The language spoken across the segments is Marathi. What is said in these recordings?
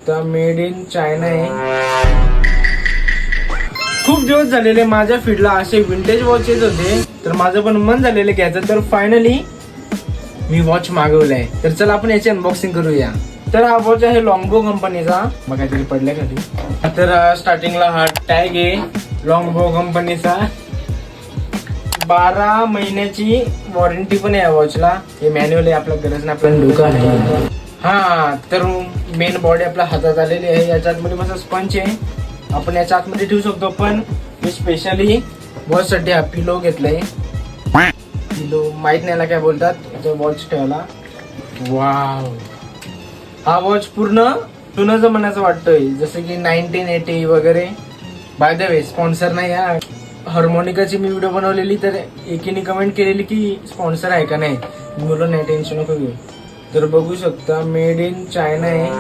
तर मेड इन चायना आहे. खूप दिवस झालेले माझ्या फीडला असे विंटेज वॉच येत होते, तर माझं पण मन झालेलं घ्यायचं. तर फायनली मी वॉच मागवलाय. तर चला आपण याची अनबॉक्सिंग करूया. तर हा वॉच आहे लॉंगबो कंपनीचा. मग काहीतरी पडल्या खाली. तर स्टार्टिंगला हा टॅग आहे लॉंगबो कंपनीचा. 12 महिन्याची वॉरंटी पण आहे या वॉचला. हे मॅन्युअल आहे, आपल्या गरज नाही, आपल्याला डोका आहे. हा तर मेन बॉडी आपल्या हातात आलेली आहे. याच्या आतमध्ये मस्त स्पंच आहे, आपण याच्या आतमध्ये ठेवू शकतो. पण मी स्पेशली वॉच साठी हा पिलो घेतलाय. पिलो माहित नाही काय बोलतात, याचा वॉच ठेवला. वाव, हा वॉच पूर्ण जुनं जमान्याचं वाटतोय, जसं की 1980 वगैरे. बाय द वे स्पॉन्सर नाही हा. हार्मोनिकाची मी व्हिडिओ बनवलेली, तर एकीने कमेंट केलेली की स्पॉन्सर आहे का नाही. मी बोललो नाही, टेन्शन नको घेऊ. तर बघू शकता मेड इन चायना आहे.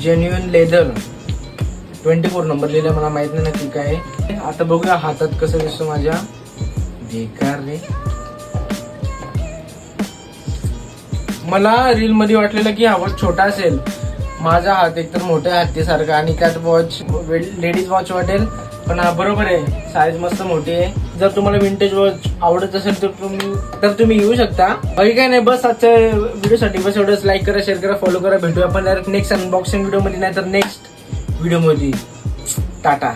जेन्युइन लेदर 24 नंबर लिहिला, मला माहित नाही नक्की काय आहे. आता बघूया हातात कसं दिसतो माझ्या. बेकार रे. मला रील मध्ये वाटलेलं की हा वॉच छोटा असेल. माझा हात एकतर मोठ्या हत्तीसारखा आणि त्यात वॉच लेडीज वॉच वाटेल. पण हा बरोबर आहे, साईज मस्त मोठी आहे. जर तुम्हाला विंटेज वॉच आवडत असेल तर तुम्ही येऊ शकता. बाकी काय नाही, बस आजच्या व्हिडिओसाठी बस एवढंच. लाईक करा, शेअर करा, फॉलो करा. भेटूया आपण डायरेक्ट नेक्स्ट अनबॉक्सिंग व्हिडिओ मध्ये, नाही तर नेक्स्ट व्हिडिओ मध्ये. टाटा.